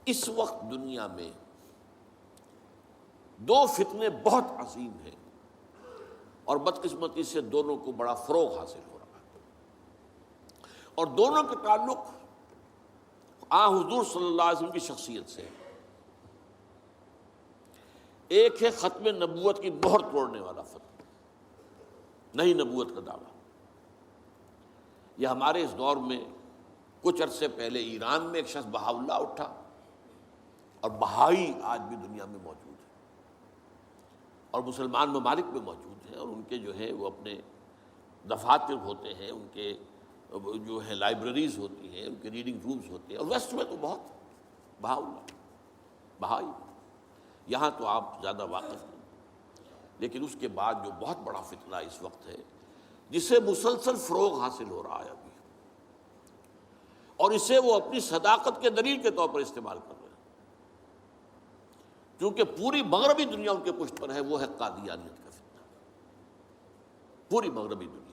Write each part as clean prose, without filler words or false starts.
اس وقت دنیا میں دو فتنے بہت عظیم ہیں اور بدقسمتی سے دونوں کو بڑا فروغ حاصل ہو رہا ہے، اور دونوں کا تعلق حضور صلی اللہ علیہ وسلم کی شخصیت سے۔ ایک ہے ختم نبوت کی مہر توڑنے والا فتنہ، نئی نبوت کا دعویٰ۔ یہ ہمارے اس دور میں کچھ عرصے پہلے ایران میں ایک شخص بہاء اللہ اٹھا، اور بہائی آج بھی دنیا میں موجود ہے اور مسلمان ممالک میں موجود ہیں، اور ان کے جو ہے وہ اپنے دفاتر ہوتے ہیں، ان کے جو ہے لائبریریز ہوتی ہیں، ان کے ریڈنگ رومز ہوتے ہیں، اور ویسٹ میں تو بہت بہاء اللہ بہائی، یہاں تو آپ زیادہ واقف نہیں۔ لیکن اس کے بعد جو بہت بڑا فتنہ اس وقت ہے، جسے مسلسل فروغ حاصل ہو رہا ہے ابھی، اور اسے وہ اپنی صداقت کے دلیل کے طور پر استعمال کر رہے ہیں، کیونکہ پوری مغربی دنیا ان کے پشت پر ہے، وہ ہے قادیانیت کا فتنہ۔ پوری مغربی دنیا،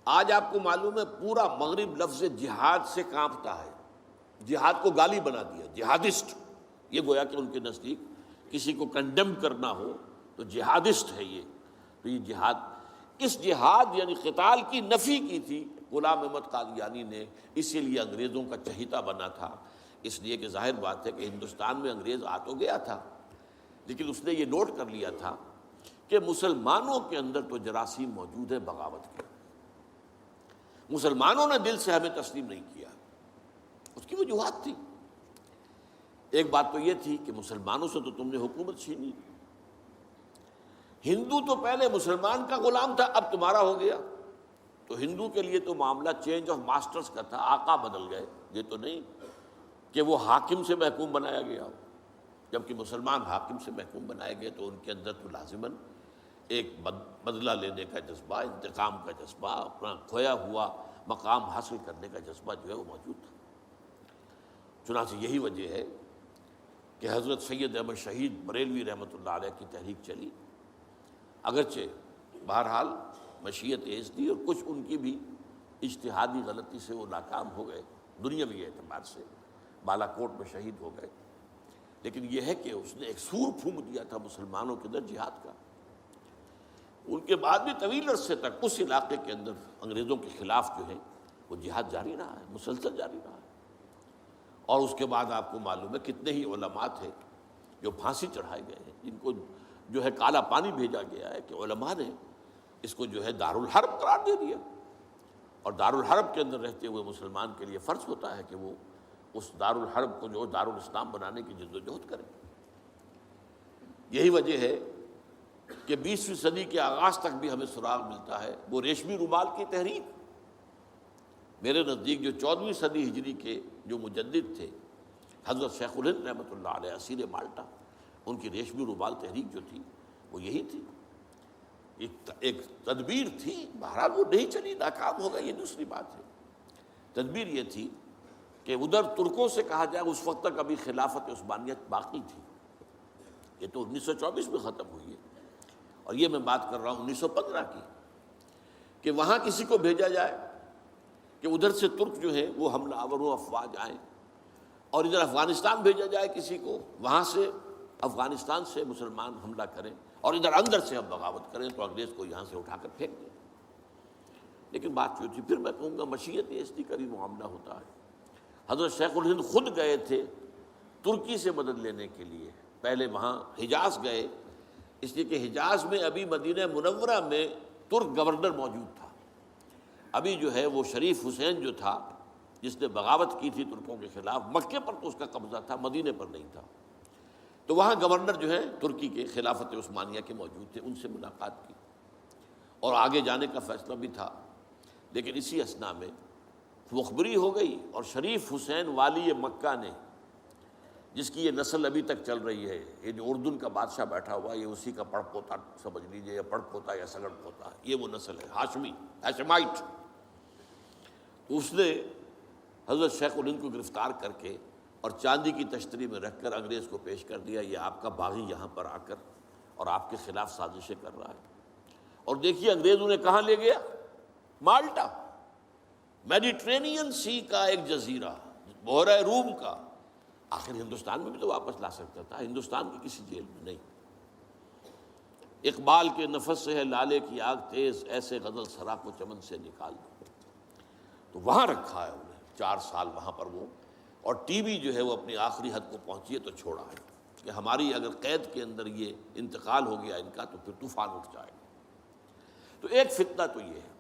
آج آپ کو معلوم ہے پورا مغرب لفظ جہاد سے کانپتا ہے، جہاد کو گالی بنا دیا، جہادسٹ۔ یہ گویا کہ ان کے نزدیک کسی کو کنڈیم کرنا ہو تو جہادسٹ ہے یہ۔ تو یہ جہاد، اس جہاد یعنی قتال کی نفی کی تھی غلام احمد قادیانی نے، اسی لیے انگریزوں کا چہیتا بنا تھا، اس لیے کہ ظاہر بات ہے کہ ہندوستان میں انگریز آ تو گیا تھا، لیکن اس نے یہ نوٹ کر لیا تھا کہ مسلمانوں کے اندر تو جراثیم موجود ہے بغاوت کے، مسلمانوں نے دل سے ہمیں تسلیم نہیں کیا۔ اس کی وجوہات تھی، ایک بات تو یہ تھی کہ مسلمانوں سے تو تم نے حکومت چھینی، ہندو تو پہلے مسلمان کا غلام تھا، اب تمہارا ہو گیا، تو ہندو کے لیے تو معاملہ چینج آف ماسٹرز کا تھا، آقا بدل گئے، یہ تو نہیں کہ وہ حاکم سے محکوم بنایا گیا ہو۔ جبکہ مسلمان حاکم سے محکوم بنائے گئے تو ان کے اندر تو لازماً ایک بدلہ لینے کا جذبہ، انتقام کا جذبہ، اپنا کھویا ہوا مقام حاصل کرنے کا جذبہ جو ہے وہ موجود تھا۔ چنانچہ یہی وجہ ہے کہ حضرت سید احمد شہید بریلوی رحمۃ اللہ علیہ کی تحریک چلی، اگرچہ بہرحال مشیت ایز دی اور کچھ ان کی بھی اجتہادی غلطی سے وہ ناکام ہو گئے، دنیاوی اعتبار سے بالا کوٹ میں شہید ہو گئے، لیکن یہ ہے کہ اس نے ایک سور پھونک دیا تھا مسلمانوں کے اندر جہاد کا۔ ان کے بعد بھی طویل عرصے تک اس علاقے کے اندر انگریزوں کے خلاف جو ہے وہ جہاد جاری رہا ہے، مسلسل جاری رہا ہے۔ اور اس کے بعد آپ کو معلوم ہے کتنے ہی علماء تھے جو پھانسی چڑھائے گئے ہیں، جن کو جو ہے کالا پانی بھیجا گیا ہے کہ علماء نے اس کو جو ہے دارالحرب قرار دے دیا، اور دارالحرب کے اندر رہتے ہوئے مسلمان کے لیے فرض ہوتا ہے کہ وہ اس دارالحرب کو جو دارالاسلام بنانے کی جدوجہد کریں۔ یہی وجہ ہے کہ 20ویں صدی کے آغاز تک بھی ہمیں سراغ ملتا ہے وہ ریشمی رومال کی تحریک۔ میرے نزدیک جو 14ویں صدی ہجری کے جو مجدد تھے حضرت شیخ الہند رحمۃ اللہ علیہ اسیر مالٹا، ان کی ریشمی رومال تحریک جو تھی وہ یہی تھی، ایک تدبیر تھی، بہرحال وہ نہیں چلی، ناکام ہو گئی، یہ دوسری بات ہے۔ تدبیر یہ تھی کہ ادھر ترکوں سے کہا جائے اس وقت تک ابھی خلافت عثمانیت باقی تھی، یہ تو 1924 میں ختم ہوئی ہے، اور یہ میں بات کر رہا ہوں 1915 کی، کہ وہاں کسی کو بھیجا جائے کہ ادھر سے ترک جو ہے وہ حملہ آور و افواج آئیں، اور ادھر افغانستان بھیجا جائے کسی کو، وہاں سے افغانستان سے مسلمان حملہ کریں اور ادھر اندر سے ہم بغاوت کریں تو انگریز کو یہاں سے اٹھا کر پھینک دیں۔ لیکن بات جو تھی، پھر میں کہوں گا مشیت ایسی کا بھی معاملہ ہوتا ہے۔ حضرت شیخ الہند خود گئے تھے ترکی سے مدد لینے کے لیے، پہلے وہاں حجاز گئے، اس لیے کہ حجاز میں ابھی مدینہ منورہ میں ترک گورنر موجود تھا، ابھی جو ہے وہ شریف حسین جو تھا جس نے بغاوت کی تھی ترکوں کے خلاف، مکے پر تو اس کا قبضہ تھا، مدینے پر نہیں تھا، تو وہاں گورنر جو ہے ترکی کے خلافت عثمانیہ کے موجود تھے، ان سے ملاقات کی اور آگے جانے کا فیصلہ بھی تھا۔ لیکن اسی اثناء میں مخبری ہو گئی، اور شریف حسین والی مکہ نے، جس کی یہ نسل ابھی تک چل رہی ہے، یہ جو اردن کا بادشاہ بیٹھا ہوا یہ اسی کا پڑ پوتا سمجھ لیجئے، یا پڑ پوتا یا سگڑ پوتا، یہ وہ نسل ہے ہاشمی، ہاشمائٹ۔ تو اس نے حضرت شیخ الہند کو گرفتار کر کے اور چاندی کی تشتری میں رکھ کر انگریز کو پیش کر دیا، یہ آپ کا باغی یہاں پر آ کر اور آپ کے خلاف سازشیں کر رہا ہے۔ اور دیکھیے انگریز انہیں کہاں لے گیا، مالٹا، میڈیٹرینین سی کا ایک جزیرہ، بحیرہ روم کا، آخر ہندوستان میں بھی تو واپس لا سکتا تھا، ہندوستان کی کسی جیل میں نہیں۔ اقبال کے نفس سے ہے لالے کی آگ تیز، ایسے غزل سرا کو چمن سے نکال دو، تو وہاں رکھا ہے انہیں 4 سال وہاں پر وہ، اور ٹی وی جو ہے وہ اپنی آخری حد کو پہنچی ہے تو چھوڑا ہے کہ ہماری اگر قید کے اندر یہ انتقال ہو گیا ان کا تو پھر طوفان اٹھ جائے گا۔ تو ایک فتنہ تو یہ ہے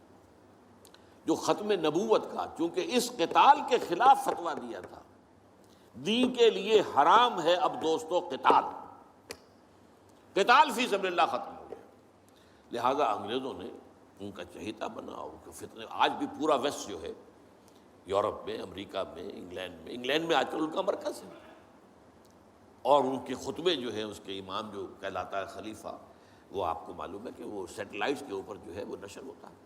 جو ختم نبوت کا، چونکہ اس قتال کے خلاف فتویٰ دیا تھا، دین کے لیے حرام ہے اب دوستو قتال، قتال فی سبیل اللہ ختم ہو گیا، لہذا انگریزوں نے ان کا چہیتا بنا، ان کے فتنے، آج بھی پورا ویسٹ جو ہے یورپ میں، امریکہ میں، انگلینڈ میں آج کل ان کا مرکز ہے، اور ان کے خطبے جو ہیں اس کے امام جو کہلاتا ہے خلیفہ، وہ آپ کو معلوم ہے کہ وہ سیٹلائٹس کے اوپر جو ہے وہ نشر ہوتا ہے۔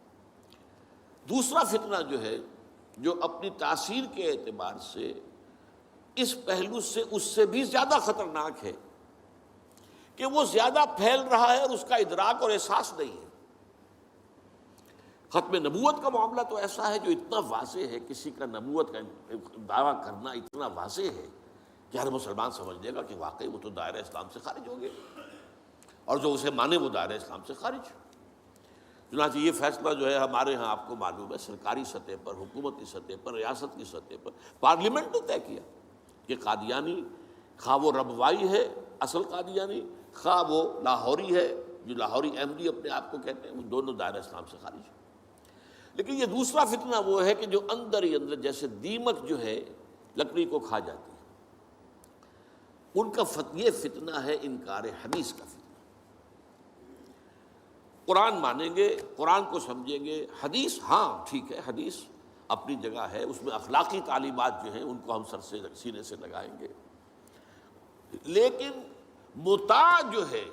دوسرا فتنہ جو ہے جو اپنی تاثیر کے اعتبار سے اس پہلو سے اس سے بھی زیادہ خطرناک ہے کہ وہ زیادہ پھیل رہا ہے اور اس کا ادراک اور احساس نہیں ہے۔ ختم نبوت کا معاملہ تو ایسا ہے جو اتنا واضح ہے، کسی کا نبوت کا دعویٰ کرنا اتنا واضح ہے کہ ہر مسلمان سمجھ لے گا کہ واقعی وہ تو دائرہ اسلام سے خارج ہو گئے، اور جو اسے مانے وہ دائرہ اسلام سے خارج۔ چنانچہ یہ فیصلہ جو ہے ہمارے ہاں آپ کو معلوم ہے سرکاری سطح پر، حکومتی سطح پر، ریاست کی سطح پر، پارلیمنٹ نے طے کیا کہ قادیانی خواہ وہ ربوائی ہے اصل قادیانی، خواہ وہ لاہوری ہے جو لاہوری احمدی اپنے آپ کو کہتے ہیں، وہ دونوں دائرہ اسلام سے خارج ہیں۔ لیکن یہ دوسرا فتنہ وہ ہے کہ جو اندر ہی اندر جیسے دیمک جو ہے لکڑی کو کھا جاتی ہے، ان کا یہ فتنہ ہے انکار حدیث کا فتنہ۔ قرآن مانیں گے، قرآن کو سمجھیں گے، حدیث ہاں ٹھیک ہے، حدیث اپنی جگہ ہے، اس میں اخلاقی تعلیمات جو ہیں ان کو ہم سر سے سینے سے لگائیں گے، لیکن مطاع جو ہے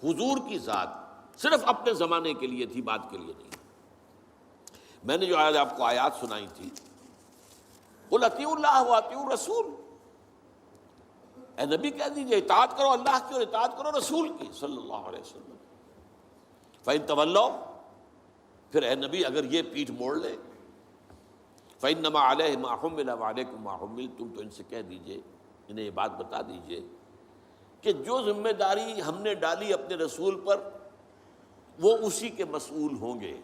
حضور کی ذات صرف اپنے زمانے کے لیے تھی، بات کے لیے نہیں۔ میں نے جو آج آپ کو آیات سنائی تھی، قل اطیعوا اللہ واطیعوا الرسول، اے نبی کہہ دیجئے اطاعت کرو اللہ کی اور اطاعت کرو رسول کی صلی اللہ علیہ وسلم۔ فَإِن تَوَلَّوْا، پھر اے نبی اگر یہ پیٹھ موڑ لے، فَإِنَّمَا عَلَيْهِ مَا حُمِّلَ وَعَلَيْكُمْ مَا حُمِّلْتُمْ، تو ان سے کہہ دیجئے، انہیں یہ بات بتا دیجئے کہ جو ذمہ داری ہم نے ڈالی اپنے رسول پر وہ اسی کے مسئول ہوں گے،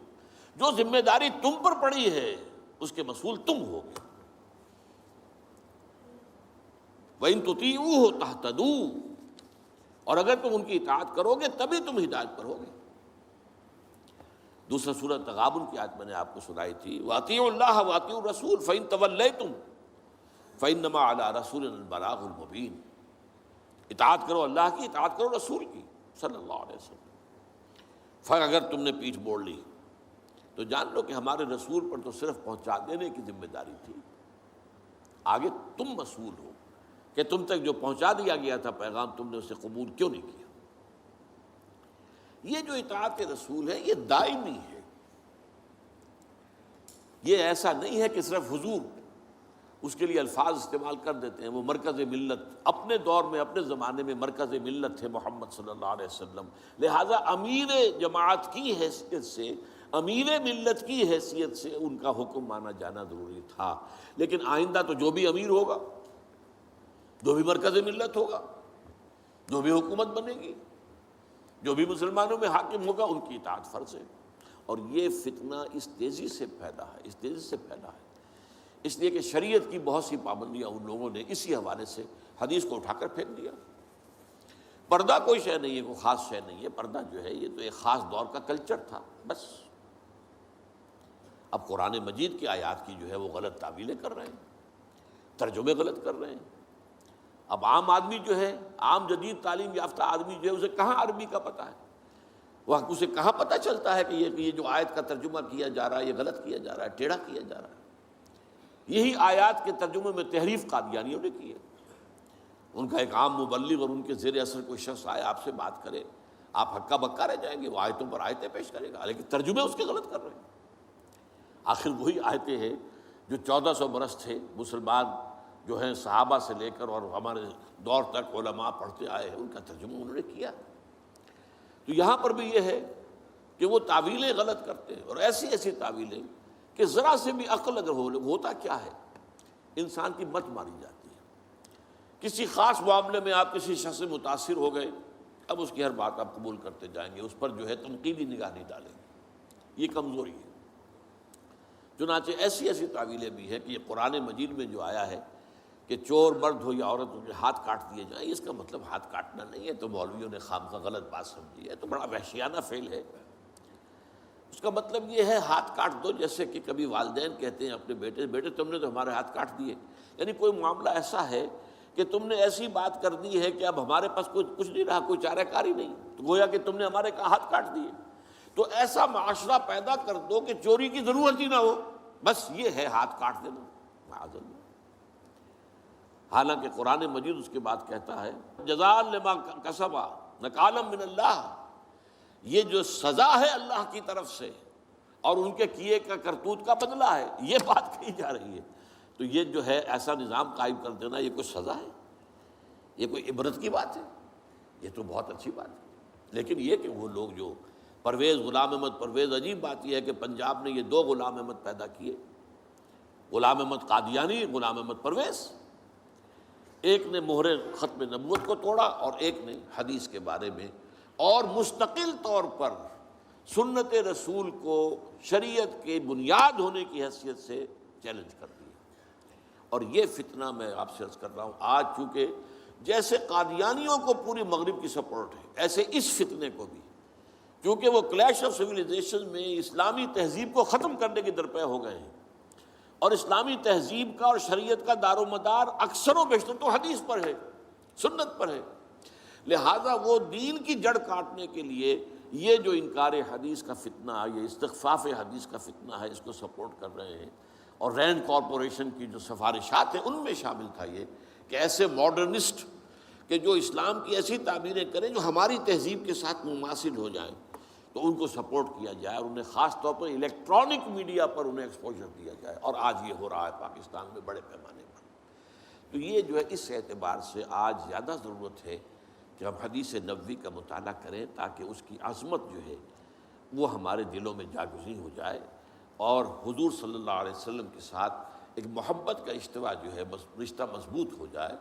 جو ذمہ داری تم پر پڑی ہے اس کے مسئول تم ہوگے۔ وَإِن تُطِيعُوهُ تَهْتَدُوا، اور اگر تم ان کی اطاعت کرو گے تبھی تم ہدایت پر ہوگے۔ دوسرا سورۃ تغابن کی آیت میں نے آپ کو سنائی تھی، وَأَطِيعُوا اللَّهَ وَأَطِيعُوا الرَّسُولَ فَإِن تَوَلَّيْتُمْ فَإِنَّمَا عَلَىٰ رَسُولِنَا الْبَلَاغُ الْمُبِينُ، اطاعت کرو اللہ کی، اطاعت کرو رسول کی صلی اللہ علیہ وسلم۔ پھر اگر تم نے پیٹھ موڑ لی تو جان لو کہ ہمارے رسول پر تو صرف پہنچا دینے کی ذمہ داری تھی، آگے تم مسئول ہو کہ تم تک جو پہنچا دیا گیا تھا پیغام تم نے اسے قبول کیوں نہیں کیا۔ یہ جو اطاعت رسول ہے یہ دائمی ہے، یہ ایسا نہیں ہے کہ صرف حضور اس کے لیے الفاظ استعمال کر دیتے ہیں۔ وہ مرکز ملت اپنے دور میں اپنے زمانے میں مرکز ملت تھے محمد صلی اللہ علیہ وسلم، لہٰذا امیر جماعت کی حیثیت سے، امیر ملت کی حیثیت سے ان کا حکم مانا جانا ضروری تھا۔ لیکن آئندہ تو جو بھی امیر ہوگا، جو بھی مرکز ملت ہوگا، جو بھی حکومت بنے گی، جو بھی مسلمانوں میں حاکم ہوگا، ان کی اطاعت فرض ہے۔ اور یہ فتنہ اس تیزی سے پھیلا ہے، اس تیزی سے پھیلا ہے، اس لیے کہ شریعت کی بہت سی پابندیاں ان لوگوں نے اسی حوالے سے حدیث کو اٹھا کر پھینک دیا۔ پردہ کوئی شے نہیں ہے، کوئی خاص شے نہیں ہے، پردہ جو ہے یہ تو ایک خاص دور کا کلچر تھا بس۔ اب قرآن مجید کی آیات کی جو ہے وہ غلط تعویلیں کر رہے ہیں، ترجمے غلط کر رہے ہیں۔ اب عام آدمی جو ہے، عام جدید تعلیم یافتہ آدمی جو ہے، اسے کہاں عربی کا پتہ ہے، وہ اسے کہاں پتہ چلتا ہے کہ یہ جو آیت کا ترجمہ کیا جا رہا ہے یہ غلط کیا جا رہا ہے، ٹیڑھا کیا جا رہا ہے۔ یہی آیات کے ترجمے میں تحریف قادیانیوں نے کی ہے۔ ان کا ایک عام مبلغ اور ان کے زیر اثر کوئی شخص آئے آپ سے بات کرے، آپ ہکا بکا رہ جائیں گے، وہ آیتوں پر آیتیں پیش کرے گا، لیکن ترجمے اس کے غلط کر رہے ہیں۔ آخر وہی آیتیں ہیں جو 1400 برس تھے مسلمان جو ہیں صحابہ سے لے کر اور ہمارے دور تک علماء پڑھتے آئے ہیں، ان کا ترجمہ انہوں نے کیا۔ تو یہاں پر بھی یہ ہے کہ وہ تعویلیں غلط کرتے ہیں، اور ایسی ایسی تعویلیں کہ ذرا سے بھی عقل اگر ہوتا کیا ہے، انسان کی مت ماری جاتی ہے۔ کسی خاص معاملے میں آپ کسی شخص سے متاثر ہو گئے، اب اس کی ہر بات آپ قبول کرتے جائیں گے، اس پر جو ہے تنقیدی نگاہ نہیں ڈالیں گے، یہ کمزوری ہے۔ چنانچہ ایسی ایسی تعویلیں بھی ہیں کہ یہ قرآن مجید میں جو آیا ہے کہ چور مرد ہو یا عورت ہو کے ہاتھ کاٹ دیے جائیں، اس کا مطلب ہاتھ کاٹنا نہیں ہے، تو مولویوں نے خامخواہ غلط بات سمجھی ہے، تو بڑا وحشیانہ فعل ہے۔ اس کا مطلب یہ ہے ہاتھ کاٹ دو، جیسے کہ کبھی والدین کہتے ہیں اپنے بیٹے تم نے تو ہمارے ہاتھ کاٹ دیے، یعنی کوئی معاملہ ایسا ہے کہ تم نے ایسی بات کر دی ہے کہ اب ہمارے پاس کچھ نہیں رہا، کوئی چارہ کاری نہیں، تو گویا کہ تم نے ہمارے ہاتھ کاٹ دیے۔ تو ایسا معاشرہ پیدا کر دو کہ چوری کی ضرورت ہی نہ ہو، بس یہ ہے ہاتھ کاٹ دینا، معاذ اللہ۔ حالانکہ قرآن مجید اس کے بعد کہتا ہے جزاء لما کسبا نکالا من اللہ، یہ جو سزا ہے اللہ کی طرف سے اور ان کے کیے کا کرتوت کا بدلہ ہے، یہ بات کہی جا رہی ہے۔ تو یہ جو ہے ایسا نظام قائم کر دینا، یہ کوئی سزا ہے، یہ کوئی عبرت کی بات ہے، یہ تو بہت اچھی بات ہے۔ لیکن یہ کہ وہ لوگ جو پرویز غلام احمد پرویز، عجیب بات یہ ہے کہ پنجاب نے یہ دو غلام احمد پیدا کیے، غلام احمد قادیانی، غلام احمد پرویز، ایک نے مہر ختم نبوت کو توڑا اور ایک نے حدیث کے بارے میں اور مستقل طور پر سنت رسول کو شریعت کے بنیاد ہونے کی حیثیت سے چیلنج کر دیا۔ اور یہ فتنہ میں آپ سے عرض کر رہا ہوں، آج چونکہ جیسے قادیانیوں کو پوری مغرب کی سپورٹ ہے، ایسے اس فتنے کو بھی، کیونکہ وہ کلیش آف سویلائزیشن میں اسلامی تہذیب کو ختم کرنے کے درپے ہو گئے ہیں، اور اسلامی تہذیب کا اور شریعت کا دار و مدار اکثر و بیشتر تو حدیث پر ہے، سنت پر ہے، لہذا وہ دین کی جڑ کاٹنے کے لیے یہ جو انکار حدیث کا فتنہ، یہ استخفاف حدیث کا فتنہ ہے، اس کو سپورٹ کر رہے ہیں۔ اور رینڈ کارپوریشن کی جو سفارشات ہیں ان میں شامل تھا یہ کہ ایسے ماڈرنسٹ کہ جو اسلام کی ایسی تعبیریں کریں جو ہماری تہذیب کے ساتھ مماثل ہو جائیں، تو ان کو سپورٹ کیا جائے، اور انہیں خاص طور پر الیکٹرانک میڈیا پر انہیں ایکسپوجر دیا جائے، اور آج یہ ہو رہا ہے پاکستان میں بڑے پیمانے پر۔ تو یہ جو ہے اس اعتبار سے آج زیادہ ضرورت ہے کہ ہم حدیث نبوی کا مطالعہ کریں، تاکہ اس کی عظمت جو ہے وہ ہمارے دلوں میں جاگزیں ہو جائے، اور حضور صلی اللہ علیہ وسلم کے ساتھ ایک محبت کا اشتوا جو ہے رشتہ مضبوط ہو جائے۔